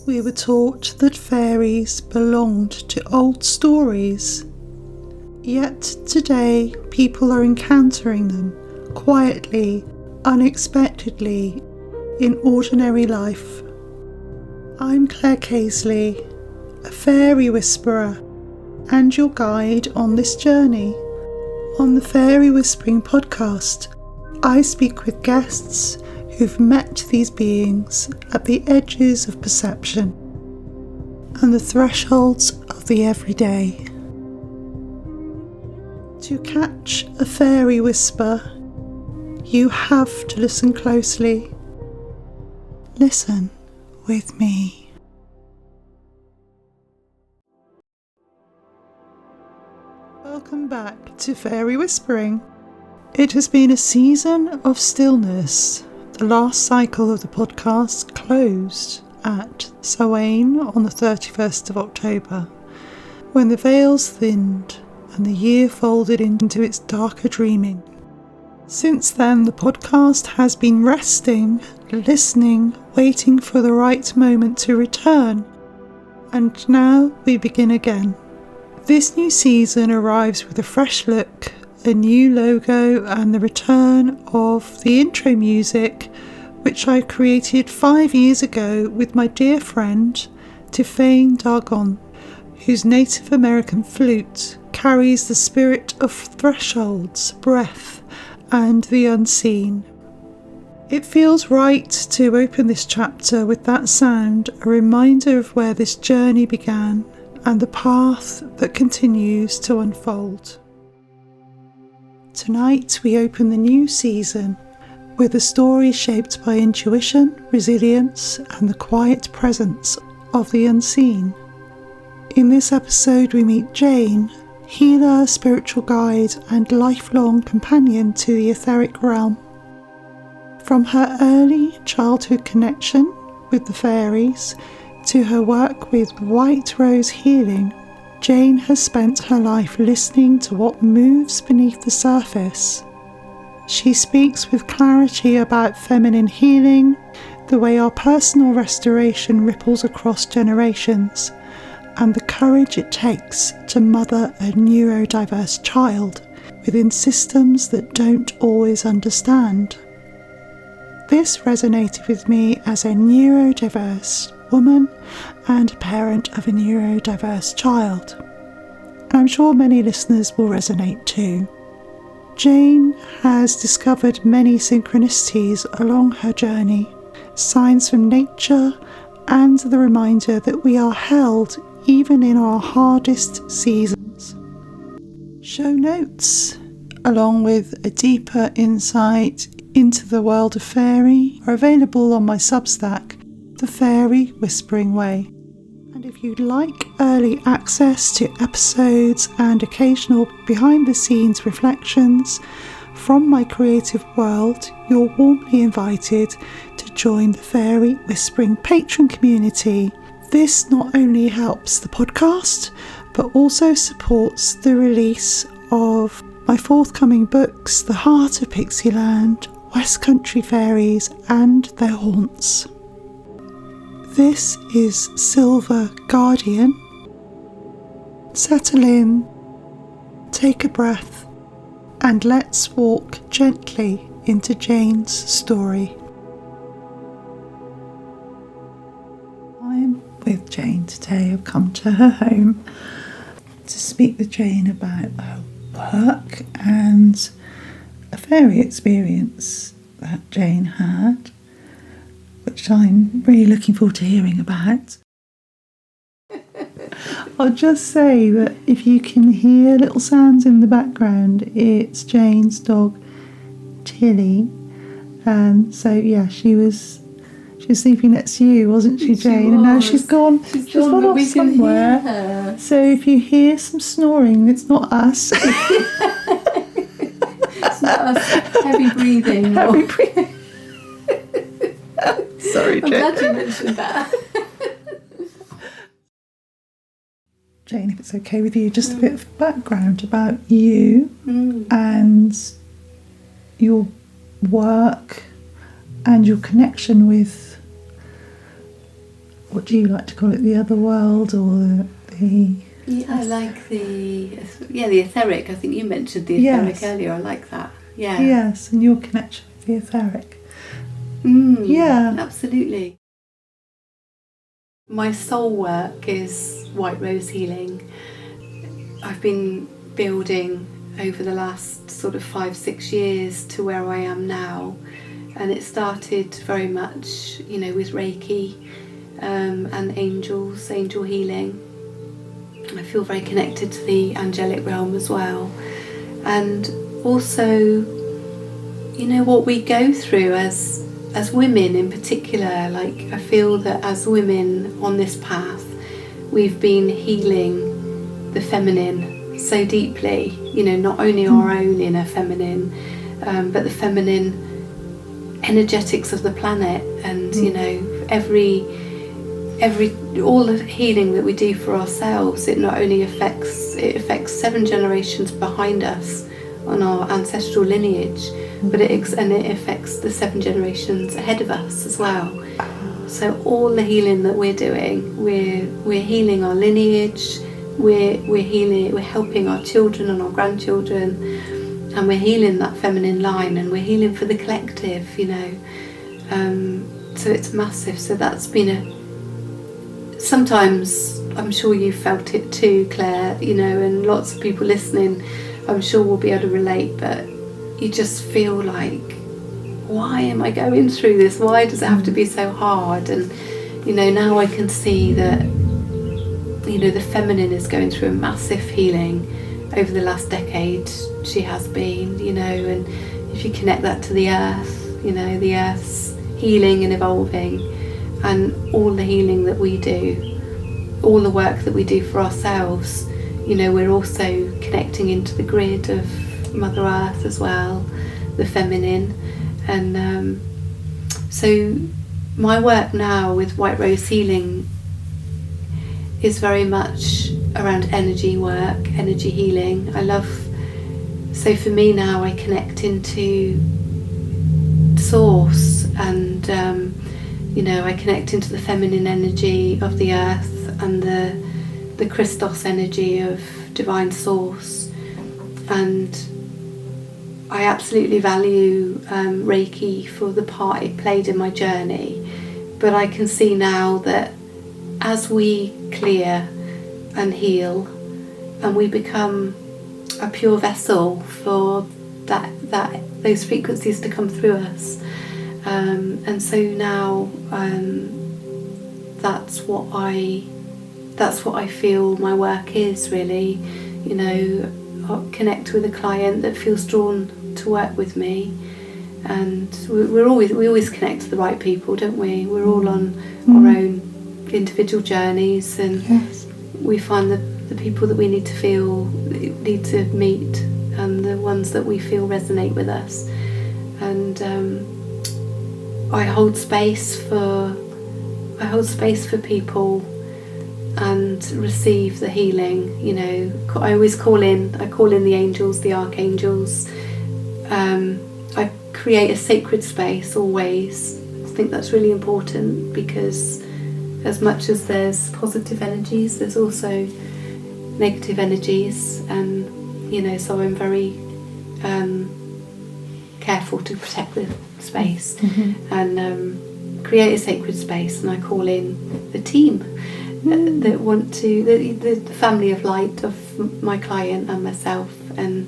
We were taught that fairies belonged to old stories, yet today people are encountering them quietly, unexpectedly, in ordinary life. I'm Claire Casely, a fairy whisperer and your guide on this journey. On the Fairy Whispering podcast, I speak with guests who've met these beings at the edges of perception and the thresholds of the everyday. To catch a fairy whisper, you have to listen closely. Listen with me. Welcome back to Fairy Whispering. It has been a season of stillness. The last cycle of the podcast closed at Samhain on the 31st of October, when the veils thinned and the year folded into its darker dreaming. Since then, the podcast has been resting, listening, waiting for the right moment to return. And now we begin again. This new season arrives with a fresh look, a new logo and the return of the intro music, which I created 5 years ago with my dear friend Tiffany Dargon, whose Native American flute carries the spirit of thresholds, breath and the unseen. It feels right to open this chapter with that sound, a reminder of where this journey began and the path that continues to unfold. Tonight we open the new season with a story shaped by intuition, resilience, and the quiet presence of the unseen. In this episode we meet Jane, healer, spiritual guide, and lifelong companion to the etheric realm. From her early childhood connection with the fairies to her work with white rose healing, Jane has spent her life listening to what moves beneath the surface. She speaks with clarity about feminine healing, the way our personal restoration ripples across generations, and the courage it takes to mother a neurodiverse child within systems that don't always understand. This resonated with me as a neurodiverse woman and parent of a neurodiverse child. And I'm sure many listeners will resonate too. Jane has discovered many synchronicities along her journey, signs from nature and the reminder that we are held even in our hardest seasons. Show notes, along with a deeper insight into the world of fairy, are available on my Substack, The Fairy Whispering Way. And if you'd like early access to episodes and occasional behind-the-scenes reflections from my creative world, you're warmly invited to join the Fairy Whispering Patreon community. This not only helps the podcast, but also supports the release of my forthcoming books, The Heart of Pixieland, West Country Fairies and Their Haunts. This is Silver Guardian. Settle in, take a breath, and let's walk gently into Jane's story. I'm with Jane today. I've come to her home to speak with Jane about her work and a fairy experience that Jane had, which I'm really looking forward to hearing about. I'll just say that if you can hear little sounds in the background, it's Jane's dog Tilly. And so yeah, she was sleeping next to you, wasn't she, Jane? And now she's gone. She's gone off somewhere. So if you hear some snoring, it's not us. It's not us. Heavy breathing. Heavy breathing. Sorry, Jane. I'm glad you mentioned that. Jane, if it's okay with you, just a bit of background about you and your work and your connection with, what do you like to call it, the other world, or the Yeah, I like the etheric. I think you mentioned the etheric earlier. I like that. Yeah. Yes, and your connection with the etheric. Yeah, absolutely. My soul work is white rose healing. I've been building over the last sort of 5-6 years to where I am now, and it started very much, with Reiki and angel healing. I feel very connected to the angelic realm as well, and also, what we go through as women in particular. Like, I feel that as women on this path, we've been healing the feminine so deeply, not only our own inner feminine, but the feminine energetics of the planet, and all the healing that we do for ourselves, it not only affects 7 generations behind us on our ancestral lineage, but it affects the 7 generations ahead of us as well. So all the healing that we're doing, we're healing our lineage, we're helping our children and our grandchildren, and we're healing that feminine line, and we're healing for the collective, so it's massive. So that's been sometimes I'm sure you felt it too, Claire, and lots of people listening I'm sure will be able to relate, but you just feel like, why am I going through this? Why does it have to be so hard? And now I can see that the feminine is going through a massive healing over the last decade. She has been, and if you connect that to the earth, the earth's healing and evolving, and all the healing that we do, all the work that we do for ourselves, we're also connecting into the grid of Mother Earth as well, the feminine. And so my work now with White Rose Healing is very much around energy work, energy healing. So for me now, I connect into source, and I connect into the feminine energy of the earth and the Christos energy of divine source. And I absolutely value Reiki for the part it played in my journey, but I can see now that as we clear and heal, and we become a pure vessel for those frequencies to come through us, and so now that's what I feel my work is really. I'll connect with a client that feels drawn to work with me, and we always connect to the right people, don't we? We're all on our own individual journeys, and we find the people that we need to meet, and the ones that we feel resonate with us. And I hold space for people and receive the healing. I always call in the angels, the archangels. I create a sacred space always. I think that's really important, because as much as there's positive energies, there's also negative energies, and so I'm very careful to protect the space, and create a sacred space. And I call in the team that want to, the family of light of my client and myself, and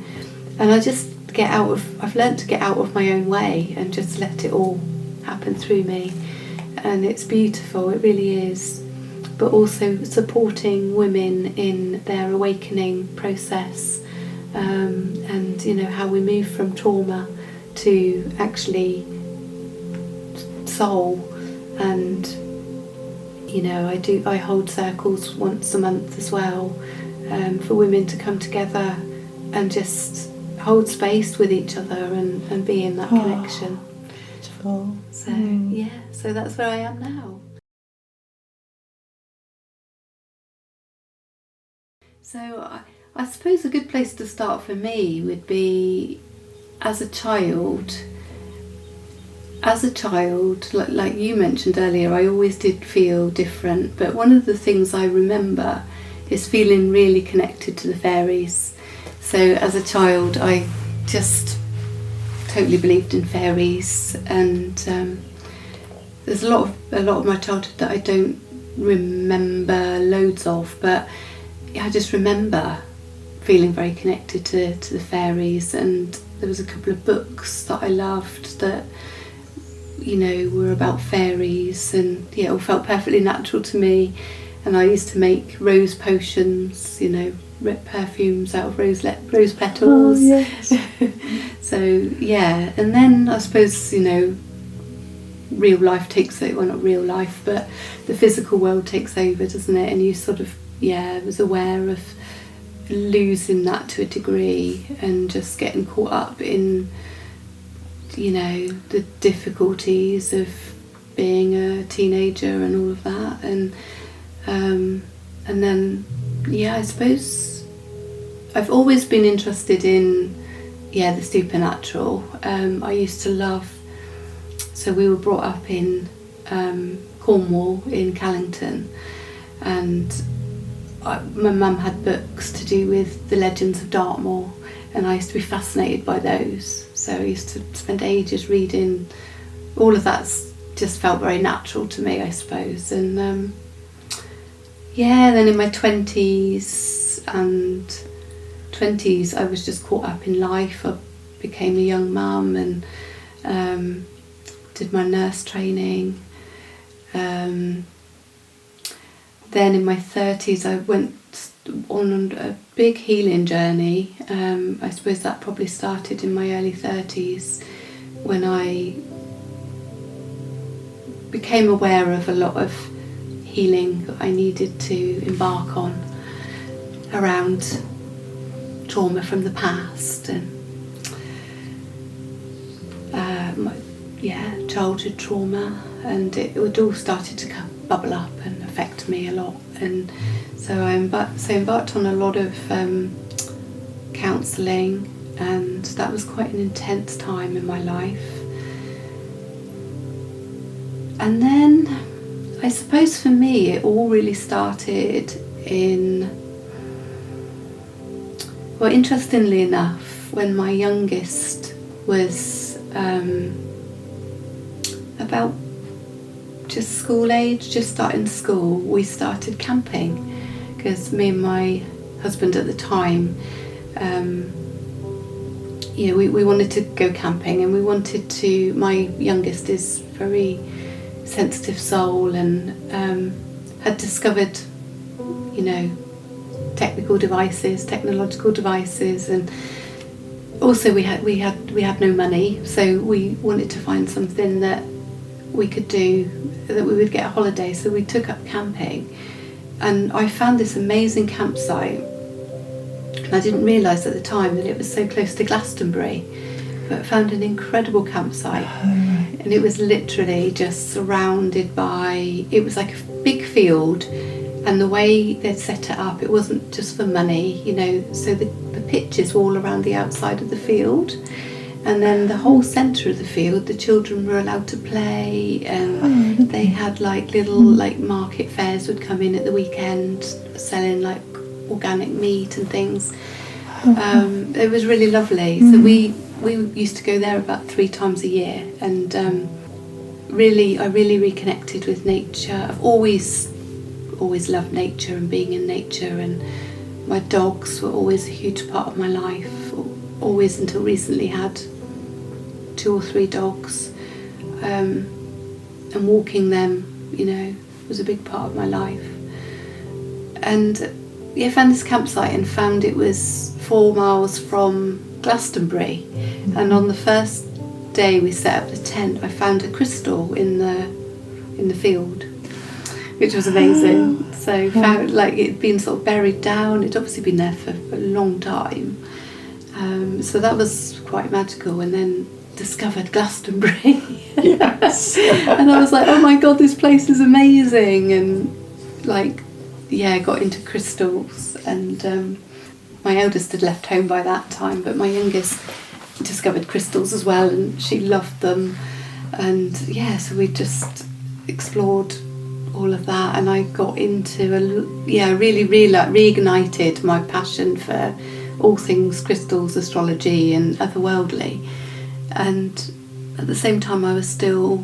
I just I've learned to get out of my own way and just let it all happen through me, and it's beautiful, it really is. But also supporting women in their awakening process, and how we move from trauma to actually soul. And I hold circles once a month as well, for women to come together and just hold space with each other and be in that connection. Beautiful. So that's where I am now. So I suppose a good place to start for me would be, as a child, as a child, like you mentioned earlier, I always did feel different, but one of the things I remember is feeling really connected to the fairies. So as a child, I just totally believed in fairies, and there's a lot of my childhood that I don't remember loads of, but I just remember feeling very connected to the fairies. And there was a couple of books that I loved that, you know, were about fairies, and it all felt perfectly natural to me. And I used to make rose potions, you know, perfumes out of rose petals. Oh, yes. So yeah, and then I suppose, you know, real life takes over, well, not real life, but the physical world takes over, doesn't it? And you sort of, was aware of losing that to a degree, and just getting caught up in, you know, the difficulties of being a teenager and all of that. And then, I suppose I've always been interested in, the supernatural. I used to love, so we were brought up in Cornwall, in Callington, and my mum had books to do with the legends of Dartmoor, and I used to be fascinated by those. So I used to spend ages reading. All of that's just felt very natural to me, I suppose. And then in my 20s I was just caught up in life. I became a young mum and did my nurse training. Then in my 30s I went on a big healing journey. I suppose that probably started in my early 30s, when I became aware of a lot of healing that I needed to embark on around trauma from the past, and childhood trauma, and it all started to bubble up and affect me a lot. And so I embarked on a lot of counselling, and that was quite an intense time in my life. And then I suppose for me it all really started interestingly enough, when my youngest was about just school age, just starting school, we started camping, because me and my husband at the time, we wanted to go camping, and we wanted to, my youngest is very sensitive soul, and had discovered, technological devices, and also we had no money, so we wanted to find something that we could do, that we would get a holiday. So we took up camping, and I found this amazing campsite, and I didn't realise at the time that it was so close to Glastonbury, but I found an incredible campsite. And it was literally just surrounded by, it was like a big field, and the way they'd set it up, it wasn't just for money, so the pitches were all around the outside of the field, and then the whole centre of the field, the children were allowed to play, and they had like little market fairs would come in at the weekend selling like organic meat and things. It was really lovely. So we used to go there about 3 times a year, and I really reconnected with nature. I've always loved nature and being in nature, and my dogs were always a huge part of my life, always until recently had 2 or 3 dogs, and walking them, was a big part of my life. And I found this campsite and found it was 4 miles from Glastonbury, and on the first day we set up the tent, I found a crystal in the field, which was amazing. So found it'd been sort of buried down. It'd obviously been there for a long time. So that was quite magical. And then discovered Glastonbury. Yes. And I was like, oh my God, this place is amazing. And got into crystals. And my eldest had left home by that time, but my youngest discovered crystals as well, and she loved them. And yeah, so we just explored all of that, and I got into really reignited my passion for all things crystals, astrology and otherworldly. And at the same time I was still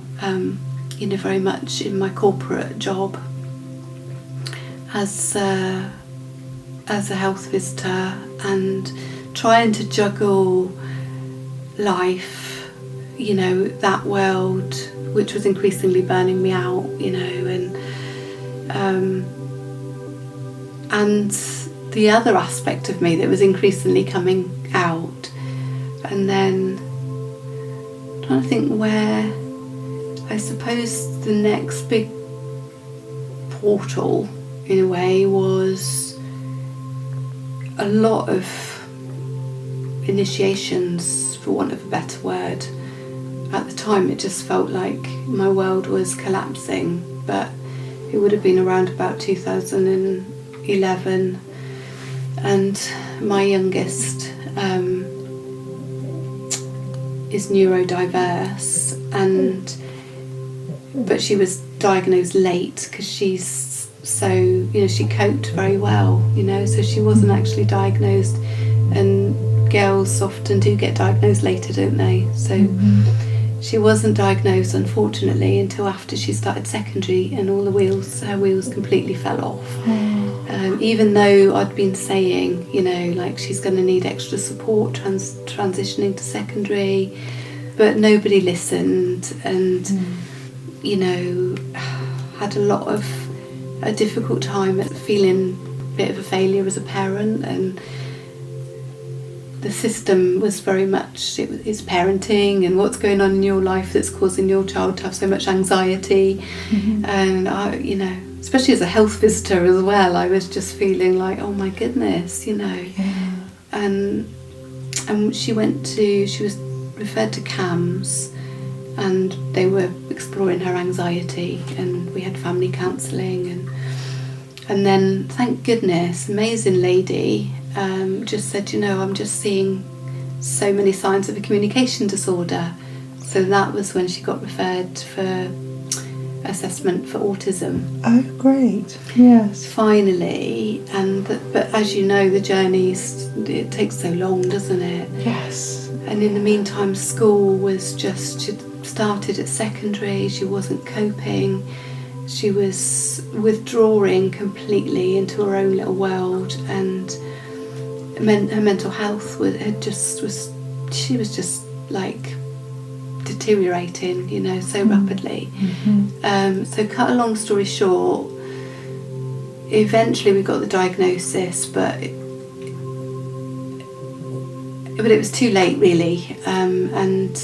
very much in my corporate job as a health visitor, and trying to juggle life, that world which was increasingly burning me out, and the other aspect of me that was increasingly coming out. And then I'm trying to think where, I suppose the next big portal in a way was a lot of initiations, for want of a better word. At the time it just felt like my world was collapsing, but it would have been around about 2011, and my youngest is neurodiverse, but she was diagnosed late because she's so, she coped very well, so she wasn't actually diagnosed, and girls often do get diagnosed later, don't they? So she wasn't diagnosed, unfortunately, until after she started secondary, and all her wheels completely fell off. Even though I'd been saying, like she's going to need extra support transitioning to secondary, but nobody listened, and had a difficult time at feeling a bit of a failure as a parent. And the system was very much, it's parenting and what's going on in your life that's causing your child to have so much anxiety. And I, especially as a health visitor as well, I was just feeling like, oh my goodness, and she was referred to CAMS, and they were exploring her anxiety, and we had family counselling, and then, thank goodness, amazing lady just said, I'm just seeing so many signs of a communication disorder. So that was when she got referred for assessment for autism. Oh, great. Yes. Finally. But as you know, the it takes so long, doesn't it? Yes. And in the meantime, school was she'd started at secondary, she wasn't coping, she was withdrawing completely into her own little world, and her mental health she was just like deteriorating, so rapidly. So cut a long story short, eventually we got the diagnosis, but it was too late, really, and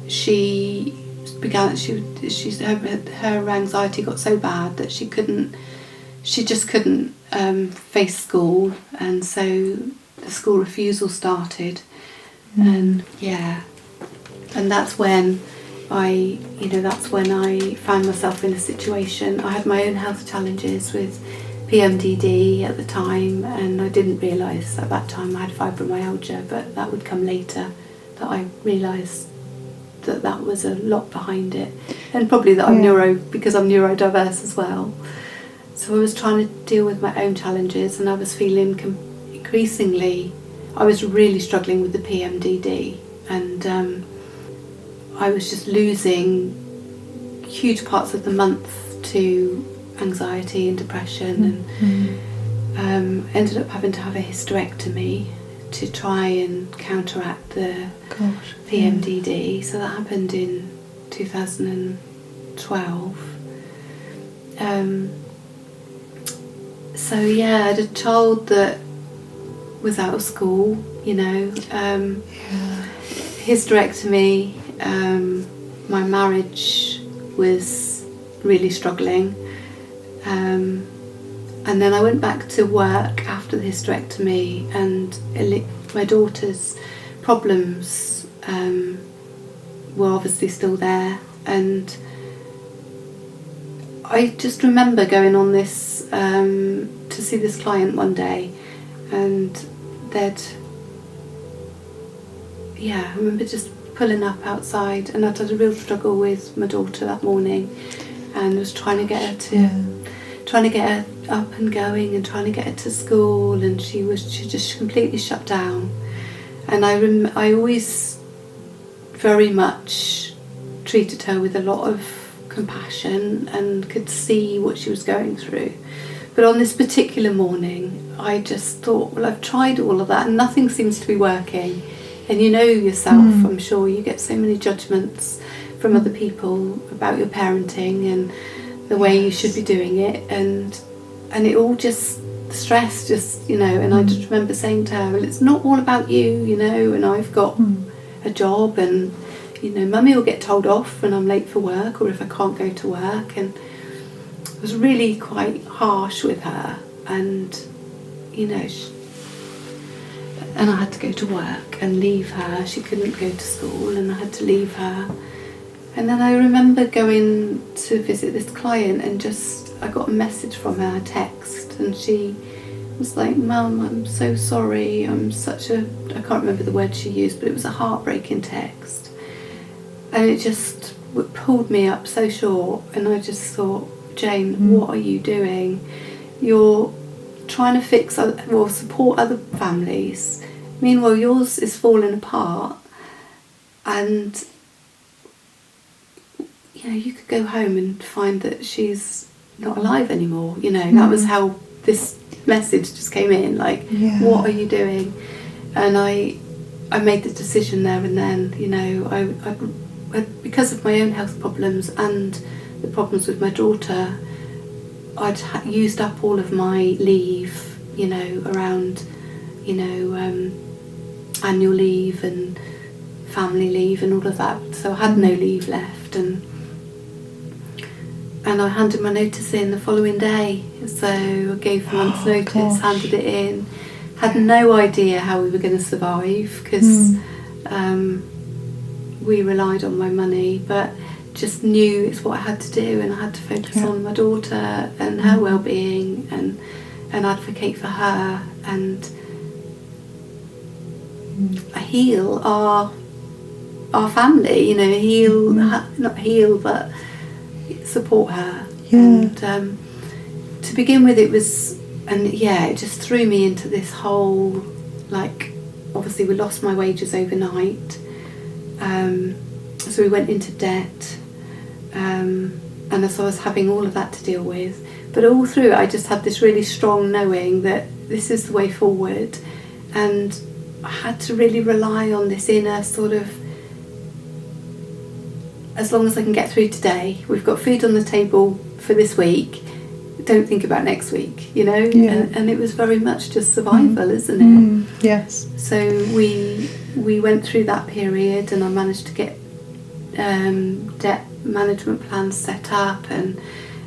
she began. Her anxiety got so bad that she just couldn't face school, and so the school refusal started, and that's when I found myself in a situation. I had my own health challenges with PMDD at the time, and I didn't realise at that time I had fibromyalgia, but that would come later, that I realised that was a lot behind it, and probably that I'm because I'm neurodiverse as well. So I was trying to deal with my own challenges, and I was feeling increasingly, I was really struggling with the PMDD, and I was just losing huge parts of the month to anxiety and depression, and ended up having to have a hysterectomy to try and counteract the PMDD. So that happened in 2012. So yeah, I had a child that was out of school, hysterectomy, my marriage was really struggling, and then I went back to work after the hysterectomy, and my daughter's problems were obviously still there, and I just remember going on this to see this client one day, and I remember just pulling up outside, and I'd had a real struggle with my daughter that morning, and was trying to get her up and going, and trying to get her to school, and she just completely shut down. And I always very much treated her with a lot of compassion and could see what she was going through. But on this particular morning, I just thought, well, I've tried all of that and nothing seems to be working. And you know yourself, I'm sure, you get so many judgments from other people about your parenting and the way you should be doing it, and it all just, stress just, you know. And I just remember saying to her, well, it's not all about you, you know, and I've got a job, and you know, Mummy will get told off when I'm late for work or if I can't go to work. And I was really quite harsh with her, and you know, and I had to go to work and leave her. She couldn't go to school and I had to leave her. And then I remember going to visit this client, and I got a message from her, a text, and she was like, Mum, I'm so sorry, I can't remember the word she used, but it was a heartbreaking text. And it just pulled me up so short, and I just thought, Jane, what are you doing? You're trying to support other families. Meanwhile, yours is falling apart, and you know, you could go home and find that she's not alive anymore. You know, that was how this message just came in. Like, what are you doing? And I made the decision there and then. You know, I because of my own health problems and the problems with my daughter, I'd used up all of my leave. You know, around, you know, annual leave and family leave and all of that. So I had no leave left, and I handed my notice in the following day. So I gave a month's notice, handed it in. Had no idea how we were going to survive, because we relied on my money, but just knew it's what I had to do, and I had to focus on my daughter and her well-being, and advocate for her, and heal our family, you know, not heal, but support her. And to begin with, it was, and it just threw me into this whole, like, obviously we lost my wages overnight, so we went into debt, and so I was having all of that to deal with. But all through it, I just had this really strong knowing that this is the way forward, and I had to really rely on this inner sort of, as long as I can get through today, we've got food on the table for this week, don't think about next week, you know. And it was very much just survival, isn't it? Yes. So we went through that period, and I managed to get debt management plans set up, and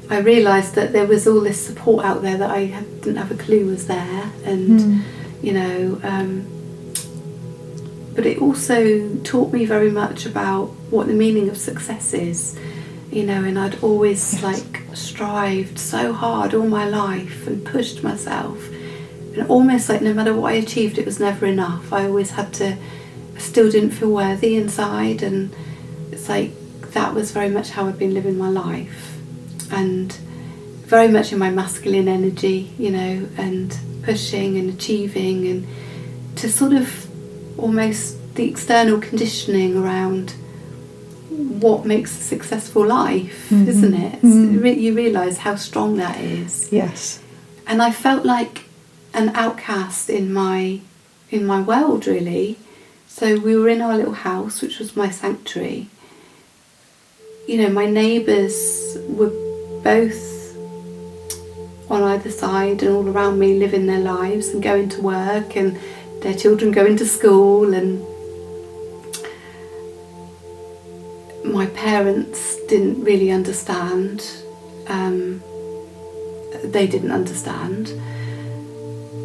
I realised that there was all this support out there that I didn't have a clue was there, and you know, but it also taught me very much about what the meaning of success is, you know. And I'd always like strived so hard all my life and pushed myself, and almost like no matter what I achieved, it was never enough. I always had to, I still didn't feel worthy inside, and it's like that was very much how I'd been living my life, and very much in my masculine energy, you know, and pushing and achieving, and to sort of almost the external conditioning around what makes a successful life, isn't it? You realise how strong that is. Yes. And I felt like an outcast in my world, really. So we were in our little house, which was my sanctuary. You know, my neighbours were both on either side and all around me, living their lives and going to work, and their children going to school, and my parents didn't really understand. They didn't understand.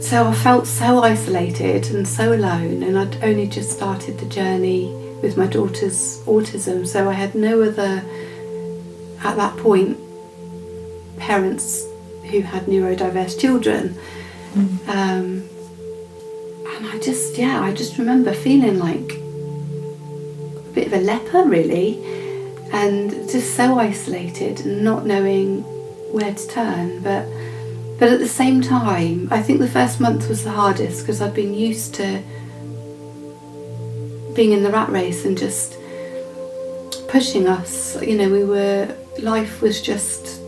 So I felt so isolated and so alone, and I'd only just started the journey with my daughter's autism, so I had no other, at that point, parents who had neurodiverse children. And I just remember feeling like bit of a leper really, and just so isolated and not knowing where to turn. But at the same time, I think the first month was the hardest because I'd been used to being in the rat race and just pushing us. Life was just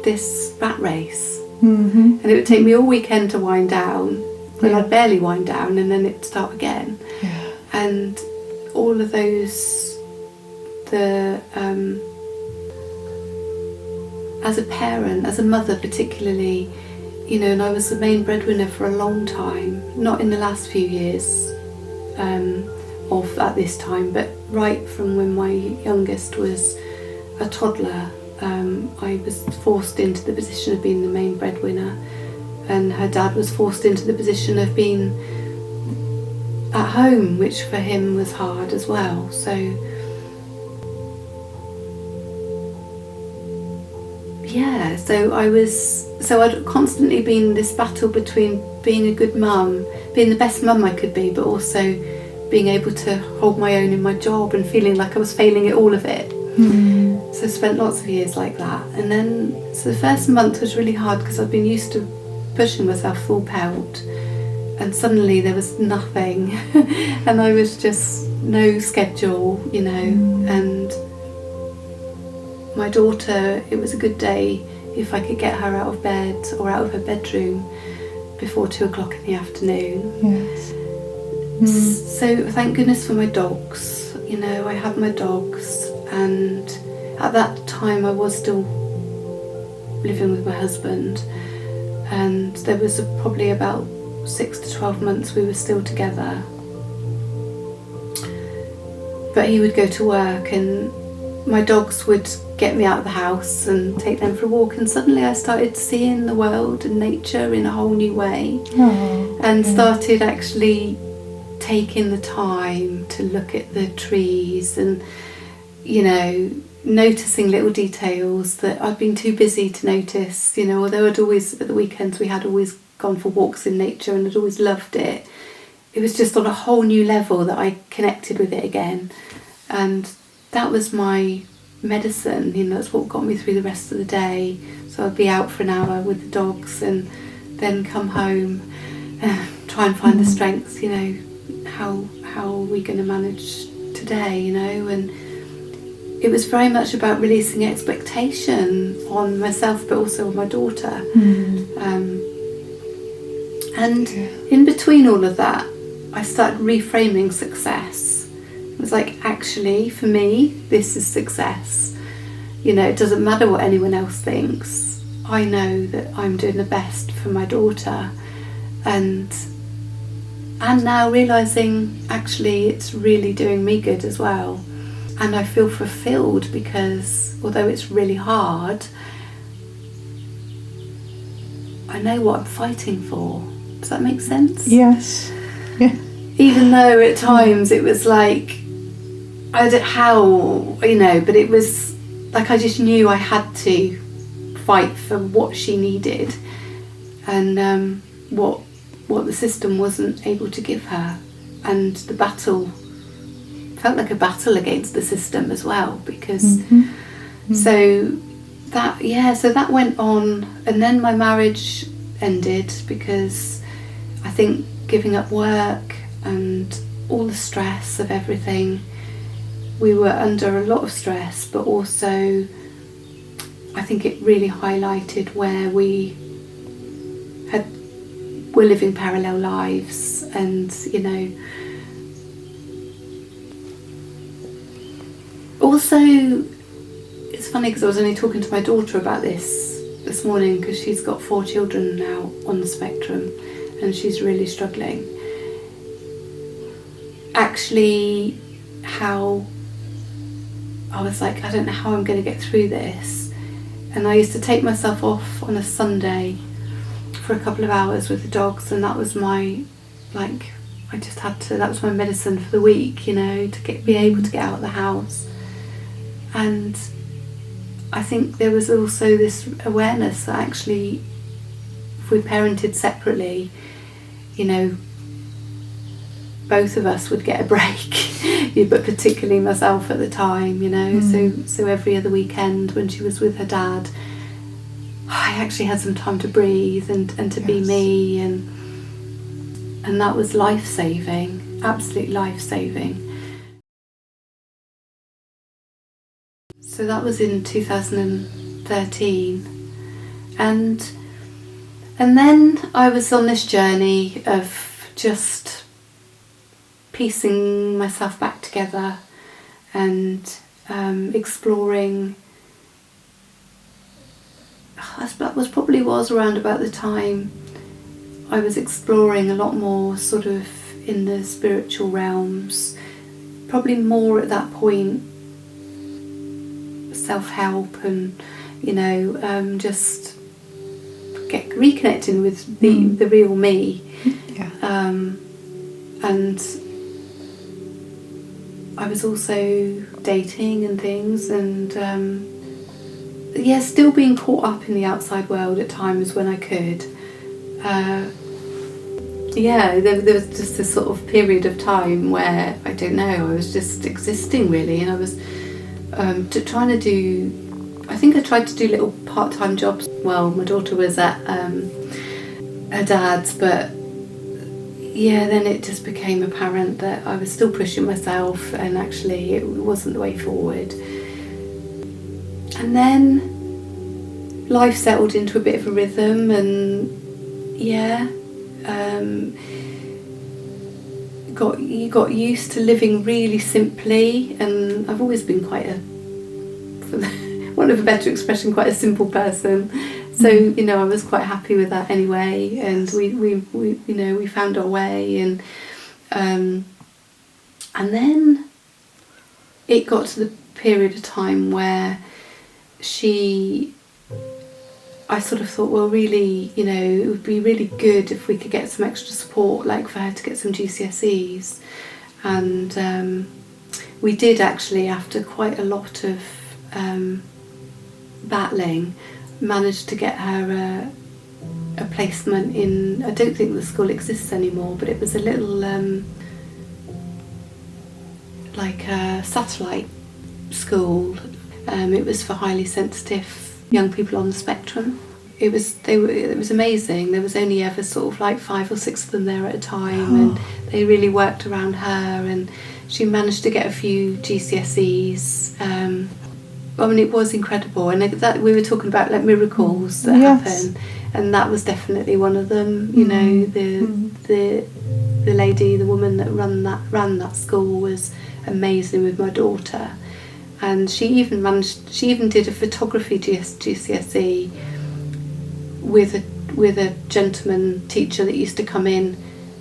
this rat race. And it would take me all weekend to wind down, and I'd barely wind down, and then it'd start again. And all of those, as a parent, as a mother particularly, and I was the main breadwinner for a long time, not in the last few years of at this time, but right from when my youngest was a toddler. I was forced into the position of being the main breadwinner, and her dad was forced into the position of being at home, which for him was hard as well. So I'd constantly been this battle between being a good mum, being the best mum I could be, but also being able to hold my own in my job and feeling like I was failing at all of it. So I spent lots of years like that. And then, so the first month was really hard because I'd been used to pushing myself full pelt, and suddenly there was nothing and I was just no schedule, and my daughter, it was a good day if I could get her out of bed or out of her bedroom before 2 o'clock in the afternoon. So thank goodness for my dogs. I had my dogs, and at that time I was still living with my husband, and there was probably about 6 to 12 months we were still together. But he would go to work, and my dogs would get me out of the house and take them for a walk, and suddenly I started seeing the world and nature in a whole new way. Started actually taking the time to look at the trees and noticing little details that I'd been too busy to notice. Although I'd always, at the weekends, we had always gone for walks in nature and I'd always loved it, it was just on a whole new level that I connected with it again. And that was my medicine, that's what got me through the rest of the day. So I'd be out for an hour with the dogs and then come home, try and find the strength, how are we going to manage today, and it was very much about releasing expectation on myself but also on my daughter. And in between all of that, I started reframing success. It was like, actually, for me, this is success. It doesn't matter what anyone else thinks. I know that I'm doing the best for my daughter. And now realising, actually, it's really doing me good as well. And I feel fulfilled because, although it's really hard, I know what I'm fighting for. Does that make sense? Yes. Yeah. Even though at times it was like, I don't how, but it was like I just knew I had to fight for what she needed, and what the system wasn't able to give her. And the battle felt like a battle against the system as well, because so that went on. And then my marriage ended because I think giving up work and all the stress of everything, we were under a lot of stress, but also I think it really highlighted where we were living parallel lives. And also it's funny because I was only talking to my daughter about this morning, because she's got 4 children now on the spectrum and she's really struggling. Actually, how I was like, I don't know how I'm going to get through this. And I used to take myself off on a Sunday for a couple of hours with the dogs, and that was my, that was my medicine for the week, to be able to get out of the house. And I think there was also this awareness that actually, if we parented separately, both of us would get a break, but particularly myself at the time, you know. So every other weekend when she was with her dad, I actually had some time to breathe and to be me, and that was life-saving, absolute life-saving. So that was in 2013, and then I was on this journey of just piecing myself back together and exploring. That was around about the time I was exploring a lot more sort of in the spiritual realms, probably more at that point self-help and, you know, just reconnecting with the real me. And I was also dating and things, and still being caught up in the outside world at times when I could. There was just this sort of period of time where, I don't know, I was just existing really, and I was trying to do, I think I tried to do little part-time jobs while my daughter was at her dad's, but then it just became apparent that I was still pushing myself, and actually it wasn't the way forward. And then life settled into a bit of a rhythm, and got used to living really simply, and I've always been quite a, for want of a better expression, quite a simple person. So, you know, I was quite happy with that anyway, and we you know, we found our way, and then it got to the period of time where I sort of thought, well, really, you know, it would be really good if we could get some extra support, like for her to get some GCSEs. And we did actually, after quite a lot of battling, managed to get her a placement in, I don't think the school exists anymore, but it was a little like a satellite school. It was for highly sensitive young people on the spectrum. It was amazing. There was only ever sort of like 5 or 6 of them there at a time, and they really worked around her, and she managed to get a few GCSEs. I mean, it was incredible, and that we were talking about like miracles that happen, and that was definitely one of them. You know, the lady, the woman that ran that school was amazing with my daughter. And she even did a photography GCSE with a gentleman teacher that used to come in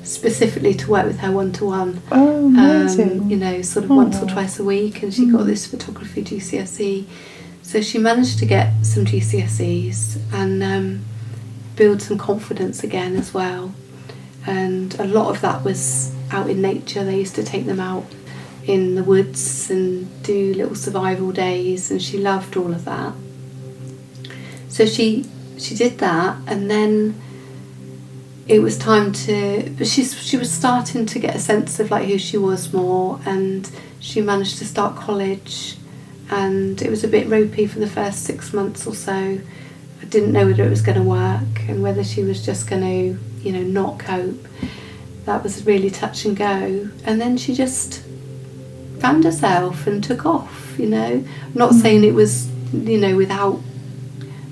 specifically to work with her one-to-one. Oh, amazing. You know, sort of once or twice a week, and she got this photography GCSE. So she managed to get some GCSEs and build some confidence again as well. And a lot of that was out in nature. They used to take them out in the woods and do little survival days, and she loved all of that. So she did that, and then it was time to, but she was starting to get a sense of like who she was more, and she managed to start college, and it was a bit ropey for the first 6 months or so. I didn't know whether it was going to work and whether she was just going to, you know, not cope. That was really touch and go, and then she just found herself and took off, you know. I'm not saying it was, you know, without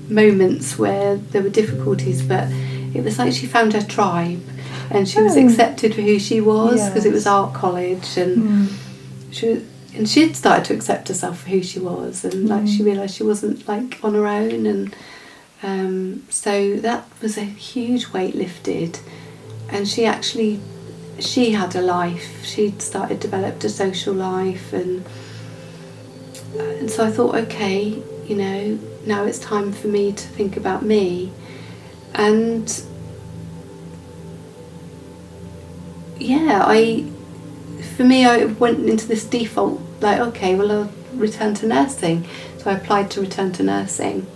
moments where there were difficulties, but it was like she found her tribe, and she was accepted for who she was, because it was art college, and she'd started to accept herself for who she was, and like she realised she wasn't like on her own, and so that was a huge weight lifted, and she had a life. She'd developed a social life, and so I thought, okay, you know, now it's time for me to think about me. And I went into this default, like, okay, well, I'll return to nursing. So I applied to return to nursing.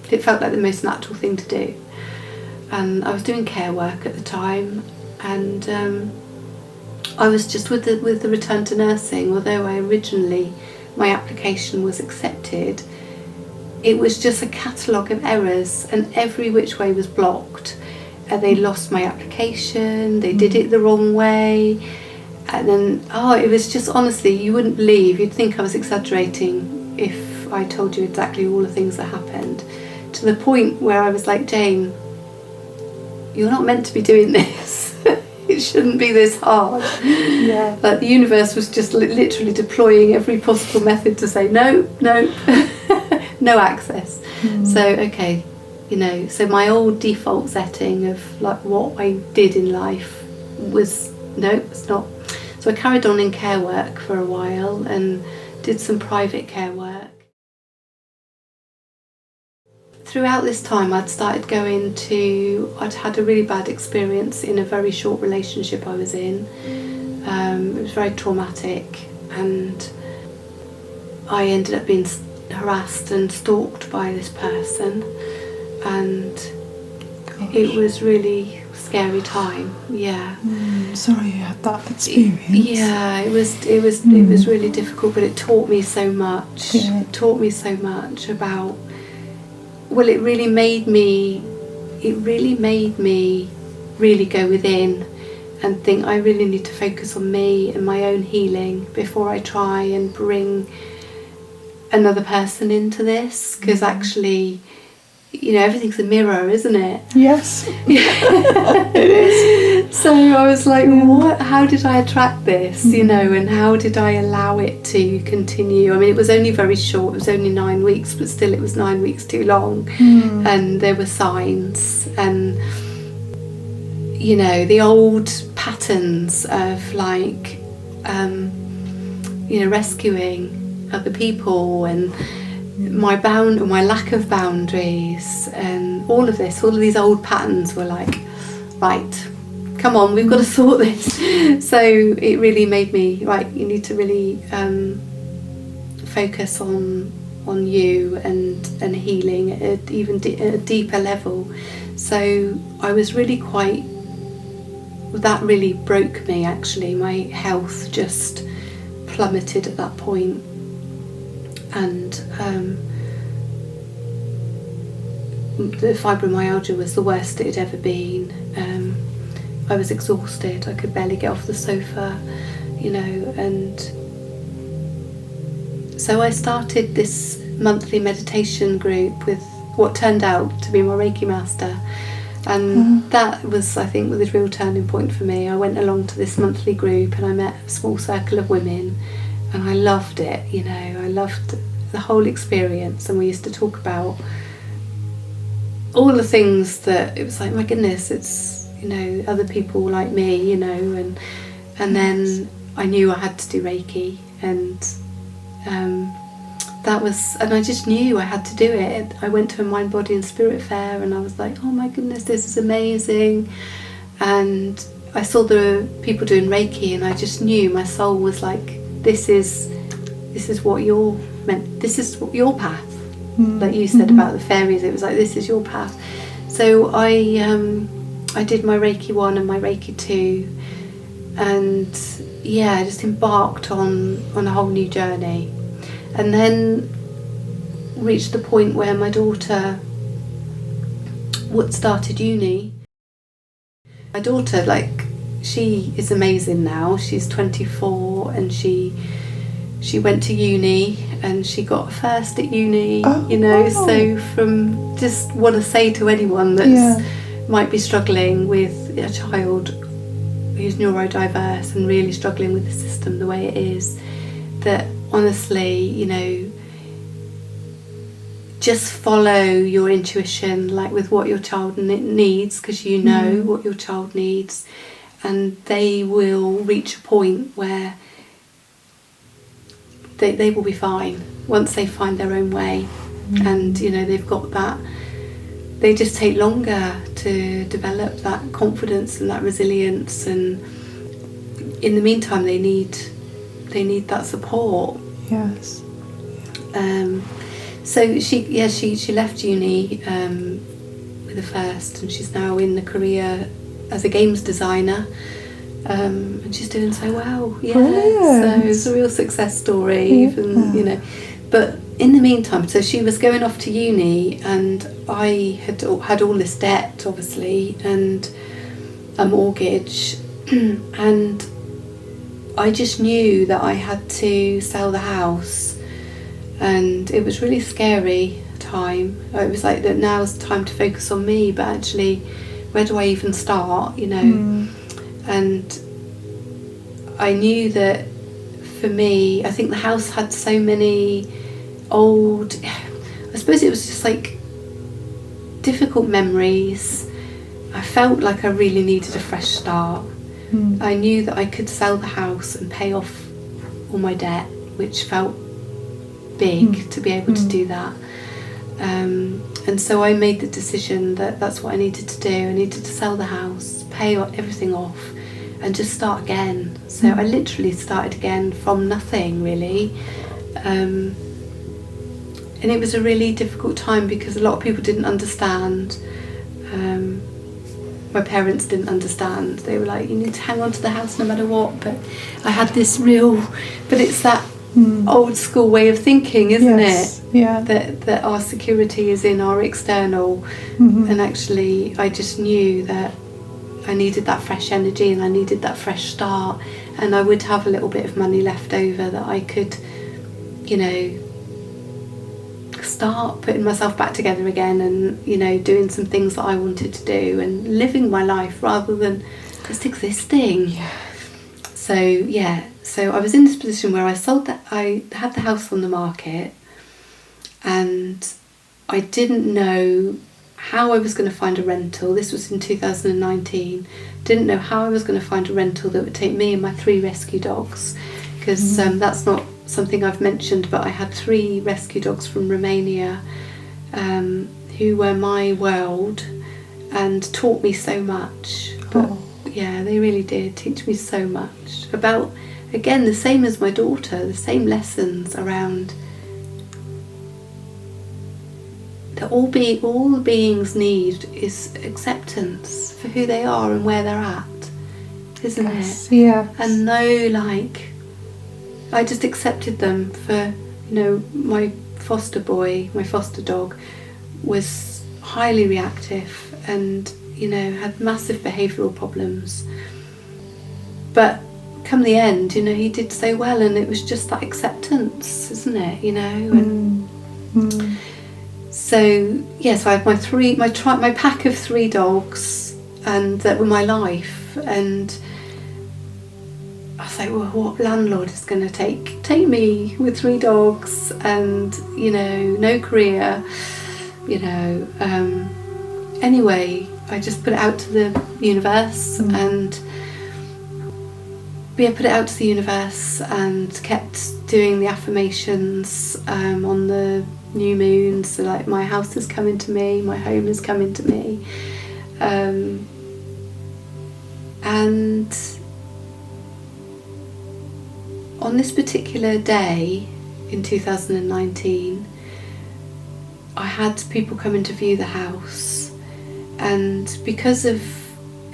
It felt like the most natural thing to do. And I was doing care work at the time, and I was just with the return to nursing, although my application was accepted, it was just a catalogue of errors and every which way was blocked. And they lost my application, they did it the wrong way. And then, it was just, honestly, you wouldn't believe, you'd think I was exaggerating if I told you exactly all the things that happened. To the point where I was like, Jane, you're not meant to be doing this. It shouldn't be this hard. Yeah. Like the universe was just literally deploying every possible method to say, no, no access. So, okay, so my old default setting of like what I did in life was, no, it's not. So I carried on in care work for a while and did some private care work. Throughout this time I'd had a really bad experience in a very short relationship I was in. It was very traumatic, and I ended up being harassed and stalked by this person, and it was really a scary time. Yeah. Sorry you had that experience. It was really difficult, but it taught me so much. Yeah. It taught me so much about, well, it really made me really go within and think I really need to focus on me and my own healing before I try and bring another person into this, because actually, everything's a mirror, isn't it? Yes. It is. So I was like, what? How did I attract this? And how did I allow it to continue? I mean, it was only very short. It was only 9 weeks, but still, it was 9 weeks too long. And there were signs, and the old patterns of like, rescuing other people and my lack of boundaries and all of these old patterns were like, right, come on, we've got to sort this. So it really made me, right, you need to really focus on you and healing at a deeper level. So I was really that really broke me actually. My health just plummeted at that point. And the fibromyalgia was the worst it had ever been. I was exhausted, I could barely get off the sofa, and so I started this monthly meditation group with what turned out to be my Reiki master, and that was, I think, the real turning point for me. I went along to this monthly group and I met a small circle of women, and I loved it. I loved the whole experience, and we used to talk about all the things that it was like, my goodness, it's other people like me, and then I knew I had to do Reiki, and I just knew I had to do it. I went to a mind, body and spirit fair, and I was like, oh my goodness, this is amazing. And I saw the people doing Reiki, and I just knew my soul was like, this is what you're meant, this is your path. Like you said about the fairies, it was like, this is your path. So I did my Reiki 1 and my Reiki 2, and I just embarked on a whole new journey, and then reached the point where my daughter started uni. My daughter, she is amazing now. She's 24, and she went to uni and she got first at uni. Wow. So from, just want to say to anyone that might be struggling with a child who's neurodiverse and really struggling with the system the way it is, that honestly, just follow your intuition, like with what your child needs, because you know what your child needs, and they will reach a point where they will be fine once they find their own way. And they've got that. They just take longer to develop that confidence and that resilience, and in the meantime they need that support. Yes. So she left uni with a first, and she's now in the career as a games designer, and she's doing so well. Yeah, Brilliant. so it's a real success story, even, you know. But in the meantime, so she was going off to uni, and I had all this debt, obviously, and a mortgage, and I just knew that I had to sell the house, and it was really scary time. It was like that now's the time to focus on me, but actually, where do I even start, you know? And I knew that for me, I think the house had so many old, I suppose it was just like difficult memories. I felt like I really needed a fresh start. I knew that I could sell the house and pay off all my debt, which felt big to be able to do that. And so I made the decision that that's what I needed to do. I needed to sell the house, pay everything off, and just start again. So I literally started again from nothing, really. And it was a really difficult time because a lot of people didn't understand. My parents didn't understand. They were like, you need to hang on to the house no matter what. But I had this but it's that old school way of thinking, isn't it? Yeah. That our security is in our external. And actually, I just knew that I needed that fresh energy and I needed that fresh start. And I would have a little bit of money left over that I could, you know, start putting myself back together again, and, you know, doing some things that I wanted to do and living my life rather than just existing. So I was in this position where I had the house on the market, and I didn't know how I was going to find a rental. This was in 2019. Didn't know how I was going to find a rental that would take me and my 3 rescue dogs, because that's not something I've mentioned, but I had 3 rescue dogs from Romania who were my world and taught me so much. But yeah, they really did teach me so much about, again, the same as my daughter, the same lessons around that all beings need is acceptance for who they are and where they're at, isn't it? Yeah. And I just accepted them for, you know, my foster dog was highly reactive and, you know, had massive behavioural problems. But come the end, you know, he did so well, and it was just that acceptance, isn't it? You know, and so yes, I had my pack of 3 dogs, and that were my life. And I was like, well, what landlord is going to take me with 3 dogs and, you know, no career, you know. Anyway, I just put it out to the universe and kept doing the affirmations on the new moon. So like, my house is coming to me, my home is coming to me, and on this particular day in 2019, I had people come to view the house, and because of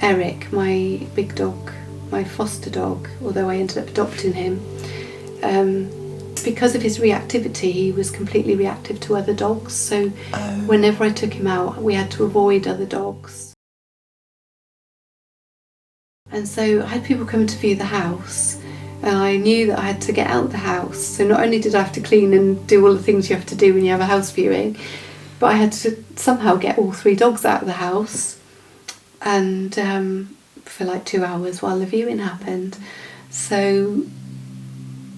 Eric, my big dog, my foster dog, although I ended up adopting him, because of his reactivity, he was completely reactive to other dogs. So whenever I took him out, we had to avoid other dogs. And so I had people come to view the house, and I knew that I had to get out of the house. So not only did I have to clean and do all the things you have to do when you have a house viewing, but I had to somehow get all 3 dogs out of the house, and for like 2 hours while the viewing happened. So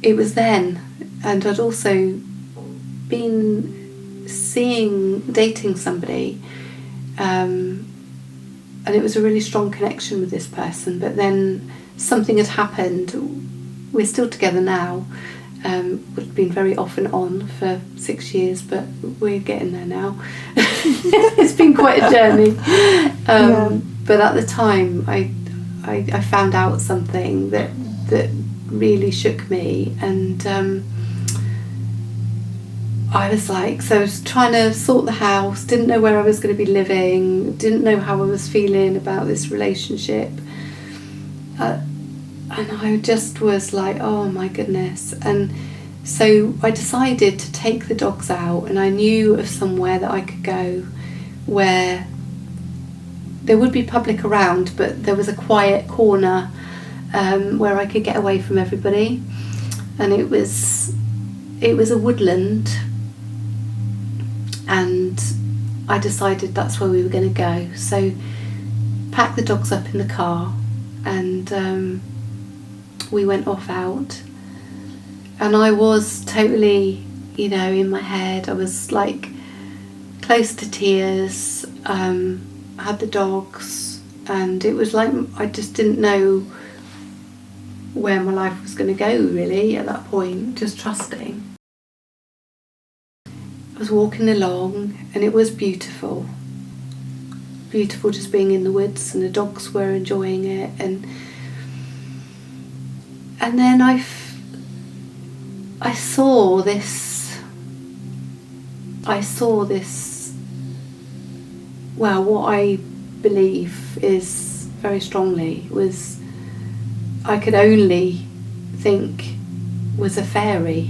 it was then, and I'd also been dating somebody, and it was a really strong connection with this person, but then something had happened. We're still together now. We've been very off and on for 6 years, but we're getting there now. It's been quite a journey. But at the time, I found out something that really shook me, and I was like, so I was trying to sort the house, didn't know where I was going to be living, didn't know how I was feeling about this relationship. And I just was like, oh my goodness. And so I decided to take the dogs out, and I knew of somewhere that I could go where there would be public around, but there was a quiet corner where I could get away from everybody. And it was a woodland, and I decided that's where we were going to go. So packed the dogs up in the car, and we went off out. And I was totally, in my head, I was like close to tears. Had the dogs, and it was like I just didn't know where my life was going to go really at that point, just trusting. I was walking along, and it was beautiful just being in the woods, and the dogs were enjoying it, and then I saw this, well, what I believe is very strongly was, I could only think was a fairy.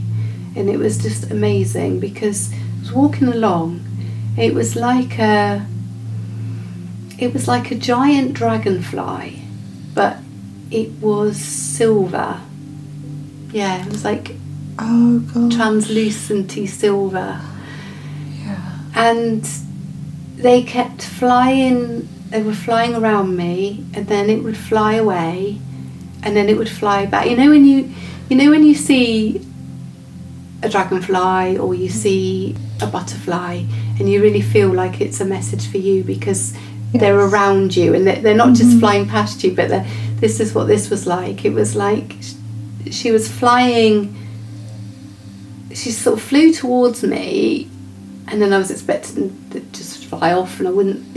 And it was just amazing, because I was walking along, it was like a giant dragonfly, but it was silver. Yeah, it was like translucenty silver. Yeah. And they kept flying, they were flying around me, and then it would fly away, and then it would fly back. When you see a dragonfly, or you see a butterfly, and you really feel like it's a message for you, because they're around you, and they're not just flying past you, but this is what this was like. It was like she was flying, she sort of flew towards me, and then I was expecting to just fly off, and I wouldn't,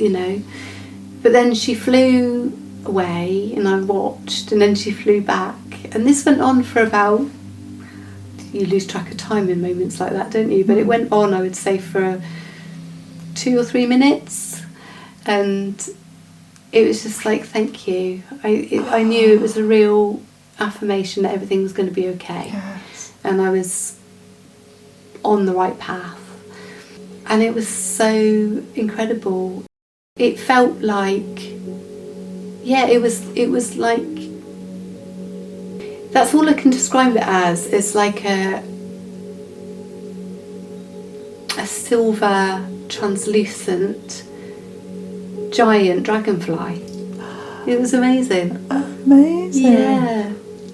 but then she flew away, and I watched, and then she flew back, and this went on for about, you lose track of time in moments like that, don't you? But it went on, I would say, for 2 or 3 minutes, and it was just like, thank you. I knew it was a real affirmation that everything was going to be okay. Yes. And I was on the right path, and it was so incredible. It felt like, it was like, that's all I can describe it as. It's like a silver, translucent, giant dragonfly. It was amazing. Amazing.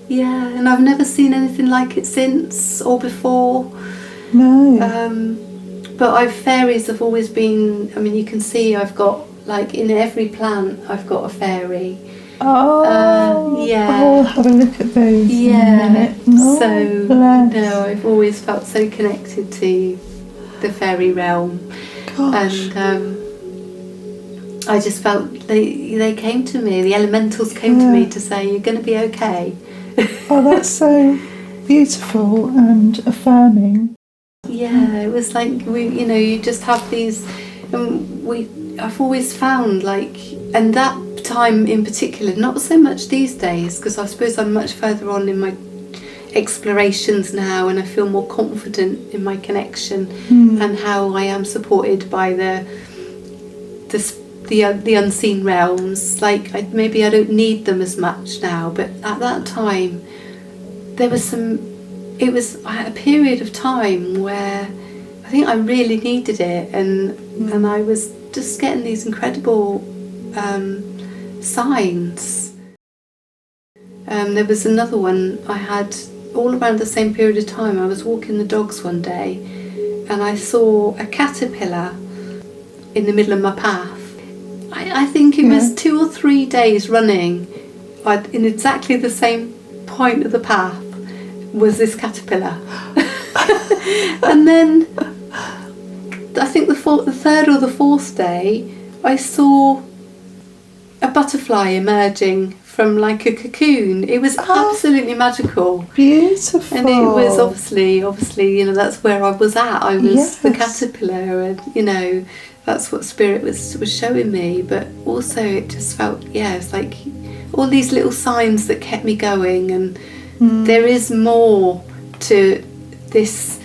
Yeah, and I've never seen anything like it since or before. No. But fairies have always been, you can see I've got, like, in every plant I've got a fairy. I'll have a look at those in a minute. I've always felt so connected to the fairy realm. Gosh. And I just felt they came to me, the elementals came to me to say, you're going to be okay. Oh, that's so beautiful and affirming. Yeah, it was like, you just have these, I've always found, like, and that time in particular, not so much these days, because I suppose I'm much further on in my explorations now, and I feel more confident in my connection and how I am supported by the unseen realms. Like, maybe I don't need them as much now, but at that time I had a period of time where I think I really needed it, and I was just getting these incredible signs. There was another one I had all around the same period of time. I was walking the dogs one day, and I saw a caterpillar in the middle of my path. I think it was 2 or 3 days running, in exactly the same point of the path was this caterpillar. And then I think the 3rd or the 4th day I saw a butterfly emerging from like a cocoon. It was absolutely magical. Beautiful. And it was obviously, that's where I was at. I was the caterpillar, and that's what spirit was showing me. But also it just felt, it's like all these little signs that kept me going, and there is more to this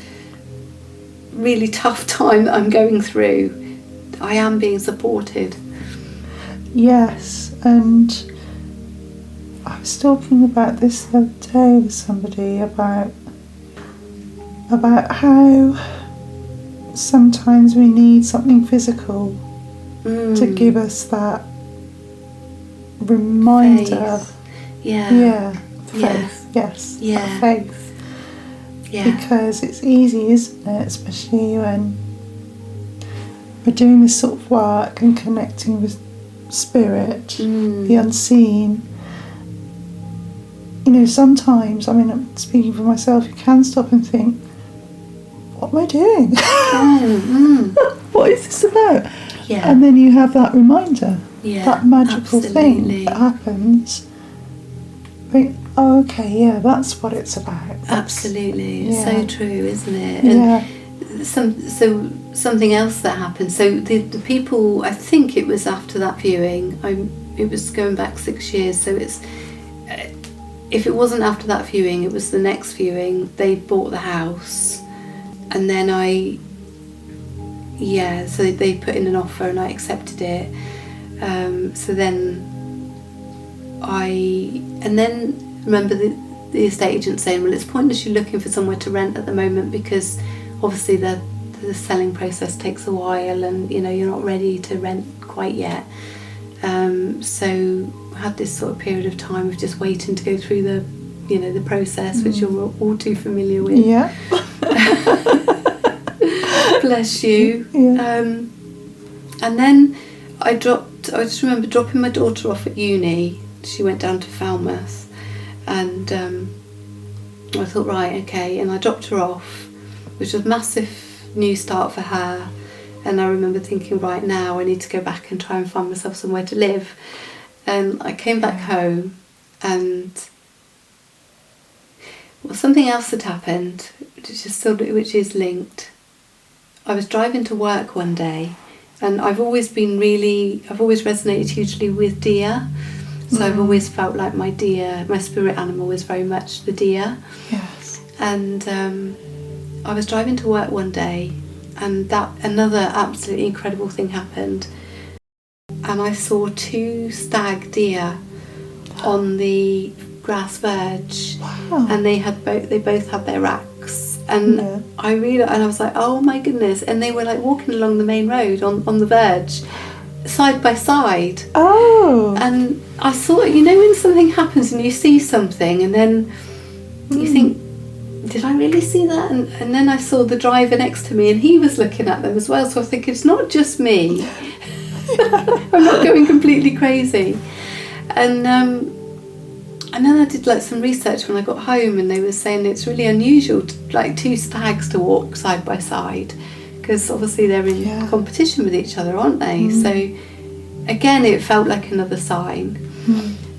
really tough time that I'm going through. I am being supported. Yes, and I was talking about this the other day with somebody about how sometimes we need something physical to give us that reminder. Faith. Yeah. Faith. Yes. Yeah. Faith. Yeah. Because it's easy, isn't it? Especially when we're doing this sort of work and connecting with spirit, the unseen. You know, sometimes, I mean, I'm speaking for myself, you can stop and think, what am I doing? What is this about? Yeah. And then you have that reminder, Yeah, that magical absolutely. thing that happens. Think, oh, okay, yeah, that's what it's about. Absolutely. It's yeah. so true, isn't it? And something else that happened. So the people, I think it was after that viewing, it was going back 6 years, so it's if it wasn't after that viewing, it was the next viewing. They bought the house, and then so they put in an offer and I accepted it. So then I remember the estate agent saying, well, it's pointless you looking for somewhere to rent at the moment, because obviously the selling process takes a while, and you know, you're not ready to rent quite yet. So I had this sort of period of time of just waiting to go through the process, which you're all too familiar with. Yeah. Bless you. Yeah. And then I just remember dropping my daughter off at uni. She went down to Falmouth, and I thought, right, okay, and I dropped her off, which was a massive new start for her. And I remember thinking, right, now I need to go back and try and find myself somewhere to live. And I came back home, and something else had happened, which is linked. I was driving to work one day, and I've always resonated hugely with deer. So I've always felt like my spirit animal is very much the deer. Yes. And I was driving to work one day, and another absolutely incredible thing happened. And I saw 2 stag deer on the grass verge. Wow. And they both had their racks. And I was like, oh my goodness. And they were like walking along the main road on the verge, side by side. Oh. And I saw it, when something happens and you see something, and then you think, did I really see that? And then I saw the driver next to me, and he was looking at them as well. So I think it's not just me. I'm not going completely crazy. And then I did some research when I got home, and they were saying it's really unusual to 2 stags to walk side by side, because obviously they're in competition with each other, aren't they? So again, it felt like another sign.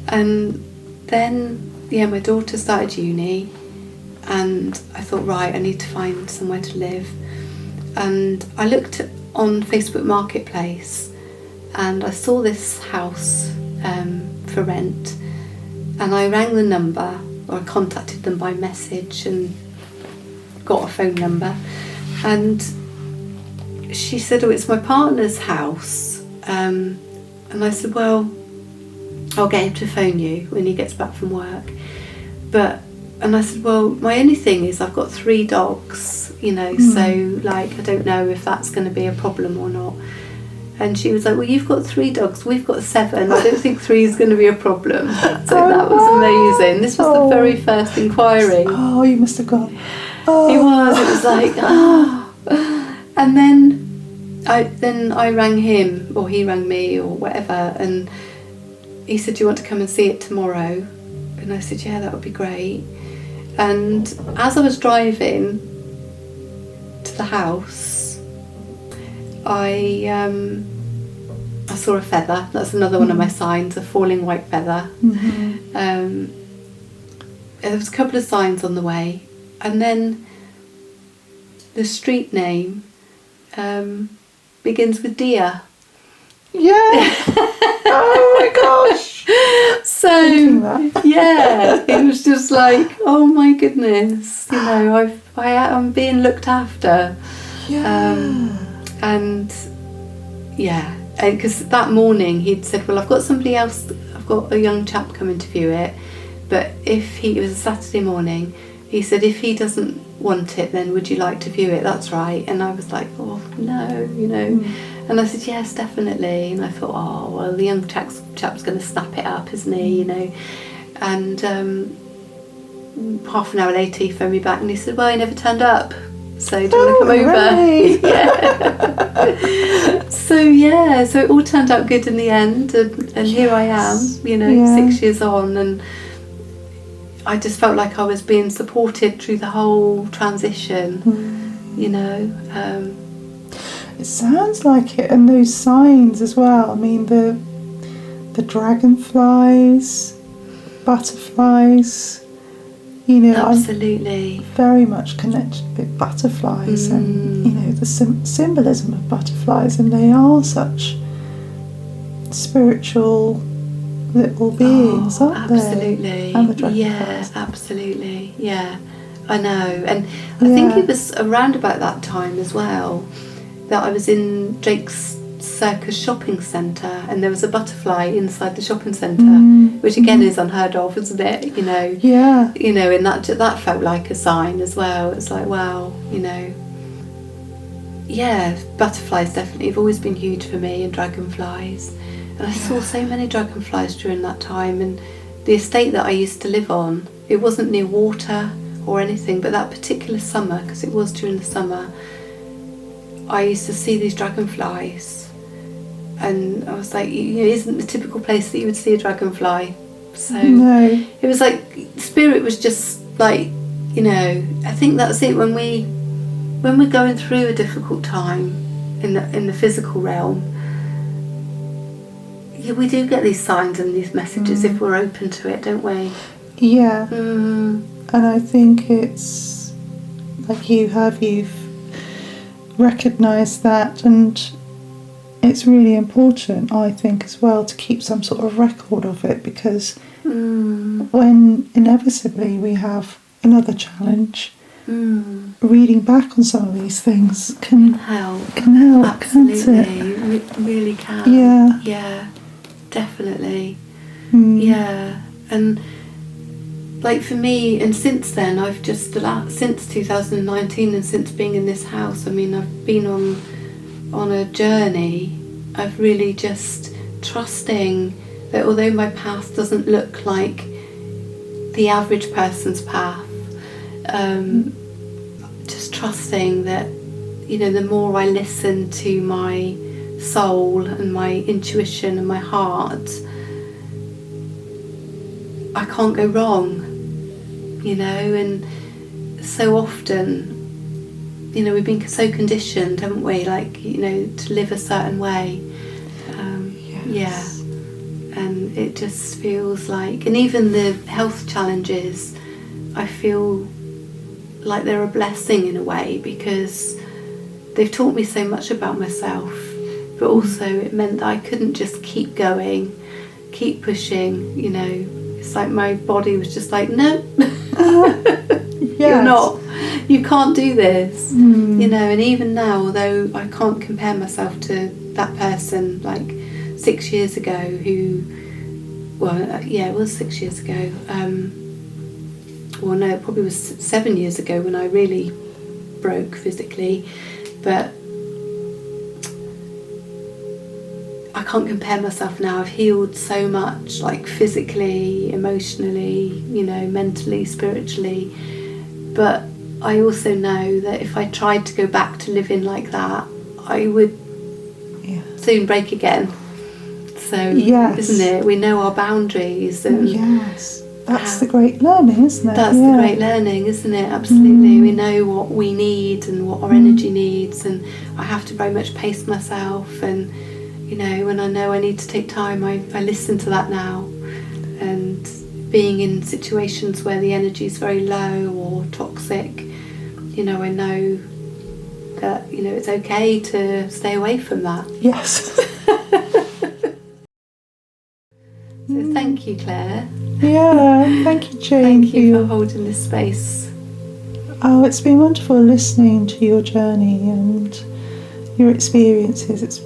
And then my daughter started uni, and I thought, right, I need to find somewhere to live. And I looked on Facebook Marketplace, and I saw this house for rent, and I rang the number, or I contacted them by message and got a phone number, and she said, oh, it's my partner's house. And I said, well, I'll get him to phone you when he gets back from work. And I said, well, my only thing is I've got 3 dogs, so I don't know if that's going to be a problem or not. And she was like, well, you've got 3 dogs, we've got 7. I don't think 3 is going to be a problem. So that was amazing. This was the very first inquiry. Oh, you must have gone. It was like, And then I rang him, or he rang me, or whatever, and he said, do you want to come and see it tomorrow? And I said, yeah, that would be great. And as I was driving to the house, I saw a feather. That's another one of my signs, a falling white feather. There was a couple of signs on the way, and then the street name begins with deer. Yeah. Oh my gosh. So thinking that. yeah, it was just like, oh my goodness, you know, I'm being looked after. Yeah. And yeah, because that morning he'd said, well, I've got somebody else, I've got a young chap coming to view it, but it was a Saturday morning, he said, if he doesn't want it, then would you like to view it? That's right. And I was like, oh no, you know. And I said, yes, definitely. And I thought, oh well, the young chap's going to snap it up, isn't he, you know. And half an hour later he phoned me back and he said, well, he never turned up, so do you want to come over? Yeah. So it all turned out good in the end, and here I am, you know, 6 years on, and I just felt like I was being supported through the whole transition, you know. It sounds like it, and those signs as well. I mean, the dragonflies, butterflies, you know. Absolutely. I'm very much connected with butterflies and, you know, the symbolism of butterflies, and they are such spiritual little beings, aren't absolutely. they? And the dragonflies. Yeah, absolutely. Yeah, I know. And I think it was around about that time as well that I was in Drake's Circus shopping centre, and there was a butterfly inside the shopping centre, which again is unheard of, isn't it? You know. Yeah. You know, and that felt like a sign as well. It's like, wow, you know. Yeah, butterflies definitely have always been huge for me, and dragonflies. And I saw so many dragonflies during that time, and the estate that I used to live on, it wasn't near water or anything, but that particular summer, because it was during the summer, I used to see these dragonflies, and I was like, you know, it isn't the typical place that you would see a dragonfly. So it was like spirit was just like, you know, I think that's it. When we're going through a difficult time in the physical realm, yeah, we do get these signs and these messages if we're open to it, don't we? Yeah. And I think it's like you've recognised that, and it's really important, I think, as well, to keep some sort of record of it, because when inevitably we have another challenge, reading back on some of these things can help. Absolutely, it really can. Yeah, definitely. Yeah, and like for me, and since then, I've just since 2019, and since being in this house, I mean, I've been on a journey of really just trusting that although my path doesn't look like the average person's path, just trusting that, you know, the more I listen to my soul and my intuition and my heart, I can't go wrong, you know. And so often, you know, we've been so conditioned, haven't we, like, you know, to live a certain way. Yeah, and it just feels like, and even the health challenges, I feel like they're a blessing in a way, because they've taught me so much about myself, but also it meant that I couldn't just keep going, keep pushing, you know. It's like my body was just like, no, you're not, you can't do this, you know. And even now, although I can't compare myself to that person like 6 years ago who, well, yeah, it was 6 years ago, well no, it probably was 7 years ago when I really broke physically, but I can't compare myself now. I've healed so much, like physically, emotionally, you know, mentally, spiritually, but I also know that if I tried to go back to living like that, I would soon break again. So, isn't it? We know our boundaries. And that's the great learning, isn't it? That's the great learning, isn't it? Absolutely. We know what we need and what our energy needs, and I have to very much pace myself, and, you know, when I know I need to take time, I listen to that now. And being in situations where the energy is very low or toxic, you know, I know that, you know, it's okay to stay away from that. Yes. So thank thank you, Claire. Yeah, thank you, Jane. Thank you for holding this space. Oh, it's been wonderful listening to your journey and your experiences. It's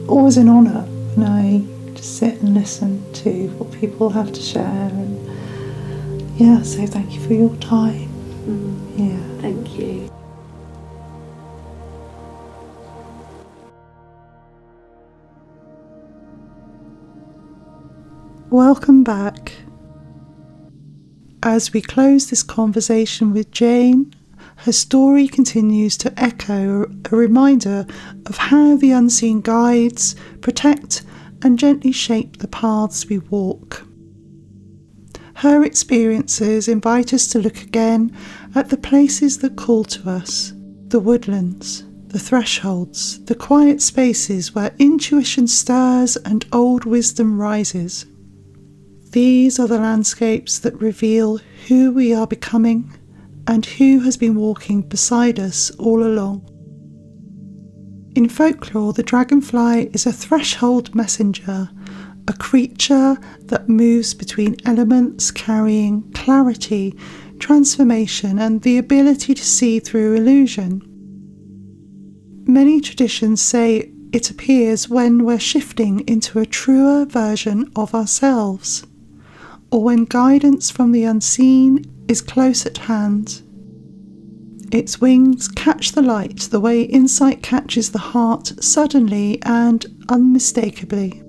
always an honour when I just sit and listen to what people have to share. And yeah, so thank you for your time. Yeah. Thank you. Welcome back. As we close this conversation with Jane, her story continues to echo a reminder of how the unseen guides, protect and gently shape the paths we walk. Her experiences invite us to look again at the places that call to us, the woodlands, the thresholds, the quiet spaces where intuition stirs and old wisdom rises. These are the landscapes that reveal who we are becoming and who has been walking beside us all along. In folklore, the dragonfly is a threshold messenger, a creature that moves between elements, carrying clarity, transformation, and the ability to see through illusion. Many traditions say it appears when we're shifting into a truer version of ourselves, or when guidance from the unseen is close at hand. Its wings catch the light the way insight catches the heart suddenly and unmistakably.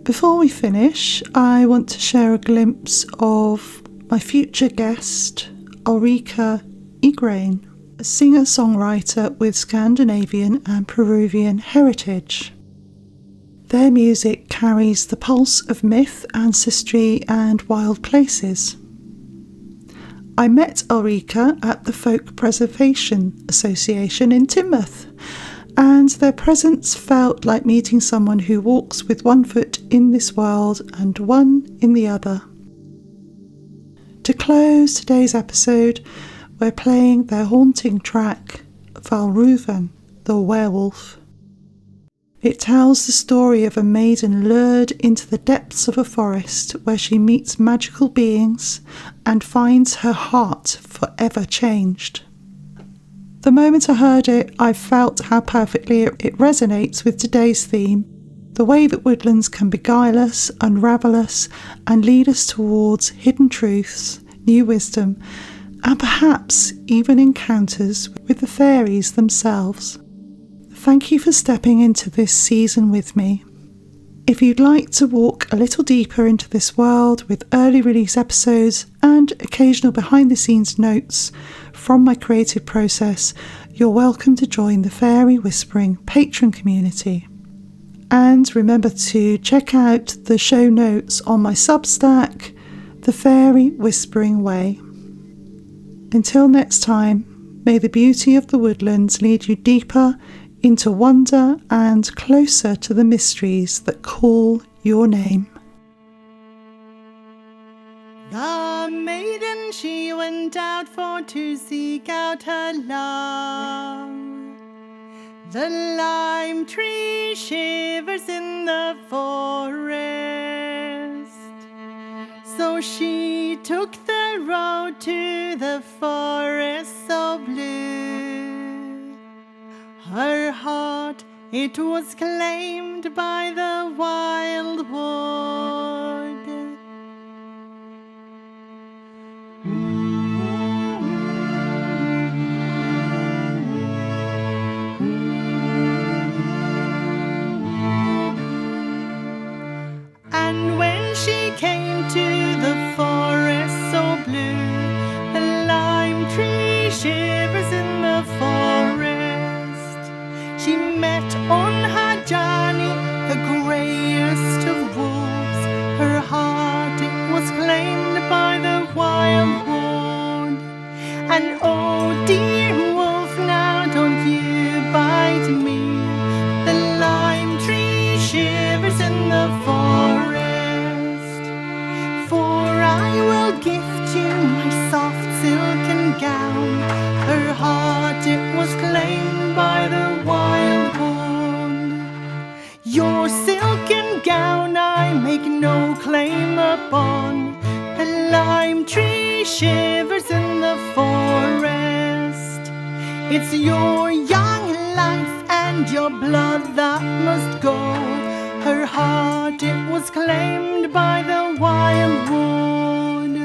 Before we finish, I want to share a glimpse of my future guest, Ulrika Igrain, a singer-songwriter with Scandinavian and Peruvian heritage. Their music carries the pulse of myth, ancestry and wild places. I met Ulrika at the Folk Preservation Association in Teignmouth, and their presence felt like meeting someone who walks with one foot in this world and one in the other. To close today's episode, we're playing their haunting track, Valruven, the Werewolf. It tells the story of a maiden lured into the depths of a forest where she meets magical beings and finds her heart forever changed. The moment I heard it, I felt how perfectly it resonates with today's theme, the way that woodlands can beguile us, unravel us, and lead us towards hidden truths, new wisdom, and perhaps even encounters with the fairies themselves. Thank you for stepping into this season with me. If you'd like to walk a little deeper into this world with early release episodes and occasional behind the scenes notes from my creative process, you're welcome to join the Fairy Whispering Patreon community. And remember to check out the show notes on my Substack, The Fairy Whispering Way. Until next time, may the beauty of the woodlands lead you deeper into wonder and closer to the mysteries that call your name. The maiden, she went out for to seek out her love. The lime tree shivers in the forest, so she took the road to the forest so blue. Her heart, it was claimed by the wild wood. And when she came to the forest so blue, the lime tree shivers in the forest. She met on her journey the greyest of wolves, her make no claim upon. The lime tree shivers in the forest. It's your young life and your blood that must go. Her heart, it was claimed by the wild wood.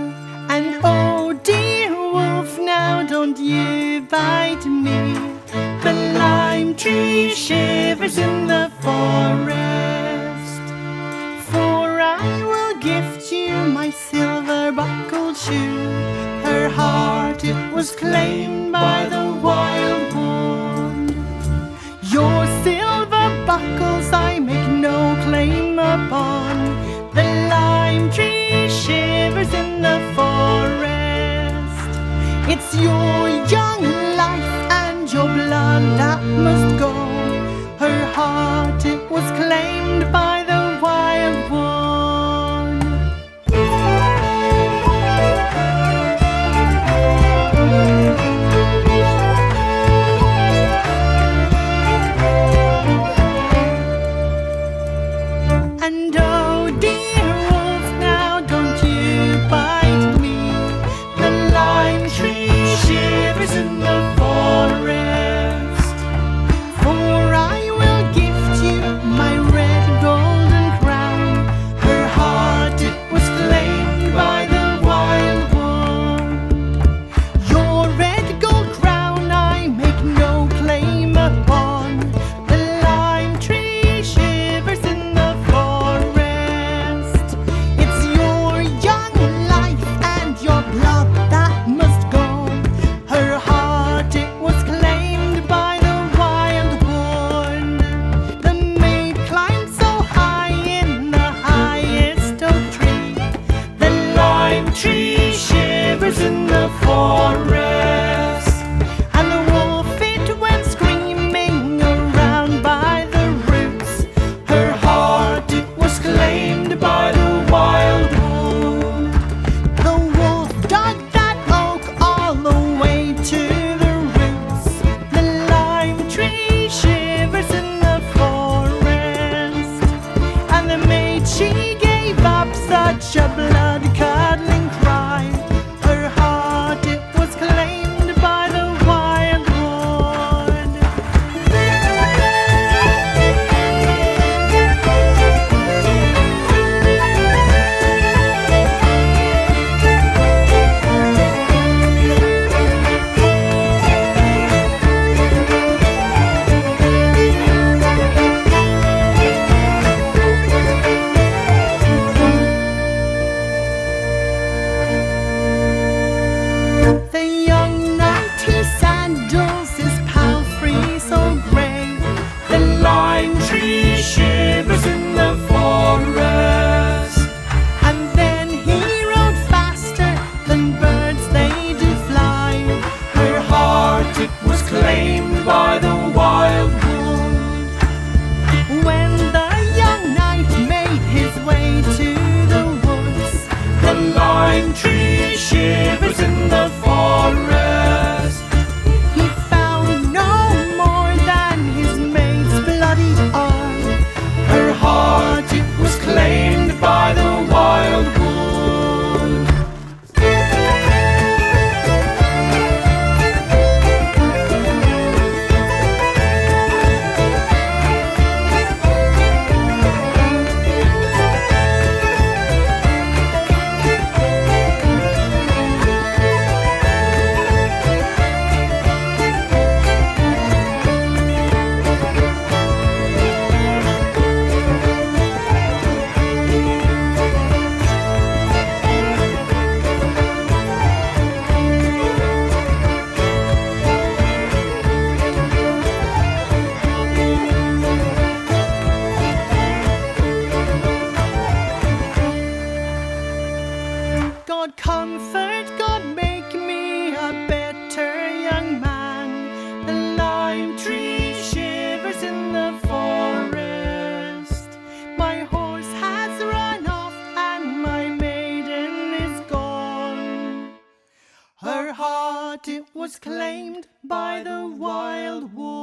And oh dear wolf, now don't you bite me. The lime tree shivers in the forest. For I will gift you my silver buckled shoe. Her heart, it was claimed by the wild wood. Your silver buckles I make no claim upon. The lime tree shivers in the forest. It's your young life and your blood that must go. Her heart, it was claimed by the wild one. And oh dear wolf, now don't you bite me. The lime tree shivers in the forest. For I will gift you my red golden crown. Her heart, it was claimed by the wild one. Your red gold crown I make no claim upon. The lime tree shivers in the forest. It's your young life and your blood that must go. Her heart, it was claimed by the wild one. The maid climbed so high in the highest oak tree. The lime tree shivers in the forest. And the wolf, it went screaming around by the roots. Her heart, it was claimed by the wild wood. The wolf dug that oak all the way to the roots. The lime tree shivers in the forest. And the maid, she gave up such a blood-curdling cry. Her heart, it was claimed by the wild wood. The young knight, he sandals his palfrey so grey. The lime tree shivers in the forest. And then he rode faster than birds they do fly. Her heart, it was claimed by the wild wood. When the young knight made his way to the woods, the lime tree shivers in the forest. He found no more than his maid's bloody arm. Her heart, it was claimed by the wild wood. God comfort, God make me a better young man. The lime tree shivers in the forest. My horse has run off and my maiden is gone. Her heart, it was claimed by the wild wood.